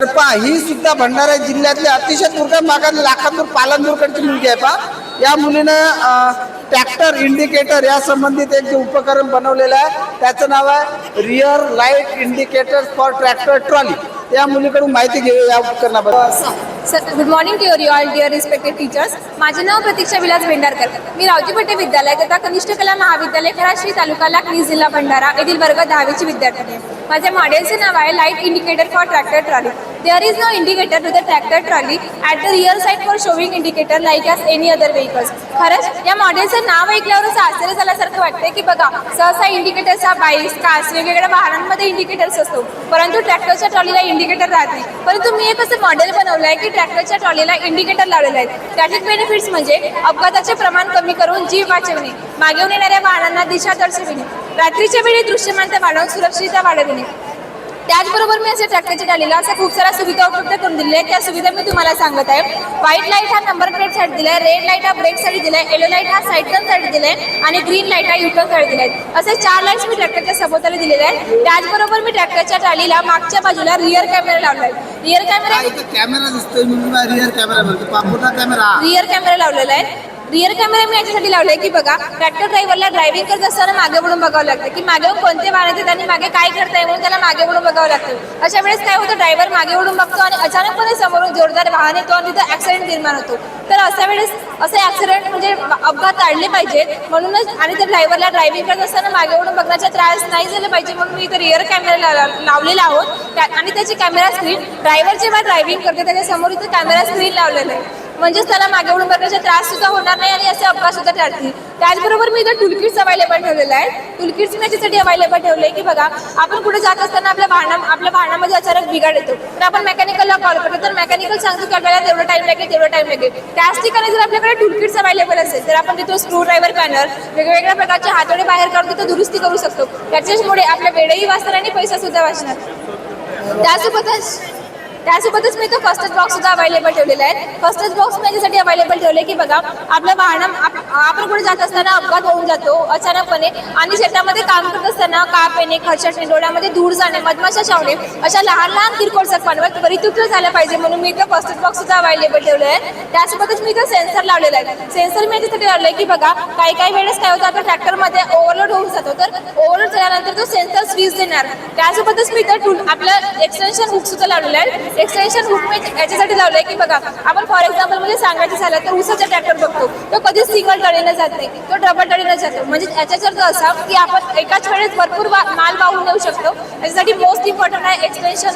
ही सुद्धा भंडारा जिल्ह्यातल्या अतिशय दुर्गम भागात लाखांदूर पालनदूरकडची मुलगी आहे या मुलीनं ट्रॅक्टर इंडिकेटर या संबंधित एक जे उपकरण बनवलेलं आहे त्याचं नाव आहे rear light indicator for tractor trolley. या मुलीकडून माहिती घेऊ या उपकरणाबद्दल। Sir, good morning to your all dear respected teachers. माझे नाव प्रतीक्षा विलास भेंडारकर। मी रावजी भट्टे विद्यालय तथा कनिष्ठ कला महाविद्यालय खराश्री तालुका लाखनी जिल्हा भंडारा येथील वर्ग 10वीची विद्यार्थी आहे। माझ्या मॉडेलचे नाव आहे light indicator for tractor trolley. There is no indicator to the tractor trolley at the rear side for showing indicator like as any other vehicles. खरंच या मॉडेलचं नाव ऐकल्यावर असं आश्चर्य झाल्यासारखं वाटतंय की बघा, सहसा इंडिकेटरचा बाईक्स, कार्स वेगवेगळ्या वाहनांमध्ये इंडिकेटर्स असतो, परंतु ट्रॅक्टरच्या ट्रॉलीला इंडिकेटर राहत नाही। परंतु मी एक असं मॉडेल बनवलं आहे की ट्रॅक्टरच्या ट्रॉलीला इंडिकेटर लावलेले आहेत। त्याचे बेनिफिट्स म्हणजे अपघाताचे प्रमाण कमी करून जीव वाचवणे, मागेून येणाऱ्या वाहनांना दिशा दर्शविणे, रात्रीच्या वेळी दृश्यमानता वाढवून सुरक्षितता वाढविणे। त्याचबरोबर मी असे ट्रॅक्टरच्या ट्रॉलीला अशा खूप साऱ्या सुविधा उपलब्ध करून दिल्या आहेत। त्या सुविधा मी तुम्हाला सांगत आहे। व्हाईट लाईट हा नंबर प्लेटसाठी दिलाय, रेड लाईट हा ब्रेकसाठी दिलाय, येलो लाईट हा साईड टर्नसाठी दिलाय आणि ग्रीन लाईट हा यू टर्नसाठी दिलाय। असे 4 लाईट्स मी ट्रॅक्टरच्या सभोवताली दिलेले आहेत। त्याचबरोबर मी ट्रॅक्टरच्या ट्रॉलीला मागच्या बाजूला रियर कॅमेरा लावलाय। रियर कॅमेरा दिसतोय रियर कॅमेरा म्हणतो पापुटा कॅमेरा रियर कॅमेरा लावलेला आहे। रियर कॅमेरा मी याच्यासाठी लावलाय की बघा, ट्रॅक्टर ड्रायव्हरला ड्रायव्हिंग करत असताना मागे वळून बघावं लागतं की मागे कोणते वाहन येते आणि मागे काय करताय म्हणून त्याला मागे वळून बघावं लागतं। अशा वेळेस काय होतं, ड्रायव्हर मागे वळून बघतो आणि अचानकपणे समोरून जोरदार वाहन येतो आणि तिथं ऍक्सिडेंट निर्माण होतो। तर अशा वेळेस असे ऍक्सिडेंट म्हणजे अपघात टाळले पाहिजेत म्हणूनच, आणि त्या ड्रायव्हरला ड्रायव्हिंग करत असताना मागे वळून बघण्याचा त्रास नाही झाला पाहिजे म्हणून मी इथे रियर कॅमेरा लावलेला आहोत। आणि त्याची कॅमेरा स्क्रीन ड्रायव्हर जेव्हा ड्रायव्हिंग करते त्याच्या समोर इथे कॅमेरा स्क्रीन लावलेलं आहे, म्हणजेच त्याला मागे वळून बघण्याचा त्रास सुद्धा होणार नाही आणि असे अपघात सुद्धा टाळतील। त्याचबरोबर मी इथं टूलकिट्स अवेलेबल ठेवलेलं आहे। टूलकिट्स मी याच्यासाठी अवेलेबल ठेवले की बघा, आपण कुठे जात असताना आपल्या वाहनामध्ये अचानक बिघाड येतो, तर आपण मेकॅनिकलला कॉल करतो, तर मेकॅनिकल सांगतो की आपल्याला तेवढा टाइम लागेल। त्याच ठिकाणी जर आपल्याकडे टूलकिट्स अवेलेबल असेल तर आपण तिथून स्क्रू ड्रायव्हर पॅनल वेगवेगळ्या प्रकारचे हातोडे बाहेर काढून तिथं दुरुस्ती करू शकतो। त्याच्यामुळे आपल्या वेळही वाचणार आणि पैसा सुद्धा वाचणार। त्यासोबतच मी इथं फर्स्ट एड बॉक्स सुद्धा अवेलेबल ठेवलेला आहे। फर्स्ट एड बॉक्स माझ्यासाठी अवेलेबल ठेवले की बघा, आपलं वाहन आपण कुठे जात असताना अपघात होऊन जातो अचानकपणे, आणि शेतामध्ये काम करत असताना काप येणे, खरचटणे, डोळ्यामध्ये धूळ जाणे, मधमाशा चावणे, अशा लहान किरकोळ जखमांवर त्वरित उपचार झाला पाहिजे म्हणून मी इथं फर्स्ट एड बॉक्स सुद्धा अवेलेबल ठेवलं आहे। त्यासोबतच मी इथं सेन्सर लावलेला आहे। सेन्सर मी याच्यासाठी लावलंय की बघा, काही वेळेस काय होतं, आपल्या ट्रॅक्टरमध्ये ओव्हरलोड होऊन जातो, तर ओव्हरलोड झाल्यानंतर तो सेन्सर स्विच देणार। त्यासोबतच मी इथं आपलं एक्सटेन्शन हुक सुद्धा लावलेलं आहे। एक्सटेन्शन हुक मी याच्यासाठी लावलंय की बघा, आपण फॉर एक्झाम्पल म्हणजे सांगायचं झालं तर उसाचा ट्रॅक्टर बघतो, तो कधीच सिंगल टळीनं जात नाही, तो डबल टळीनं जातो। म्हणजे याचा अर्थ असा की आपण एकाच वेळेस भरपूर माल वाहून नेऊ शकतो। याच्यासाठी मोस्ट इम्पॉर्टंट आहे एक्सटेन्शन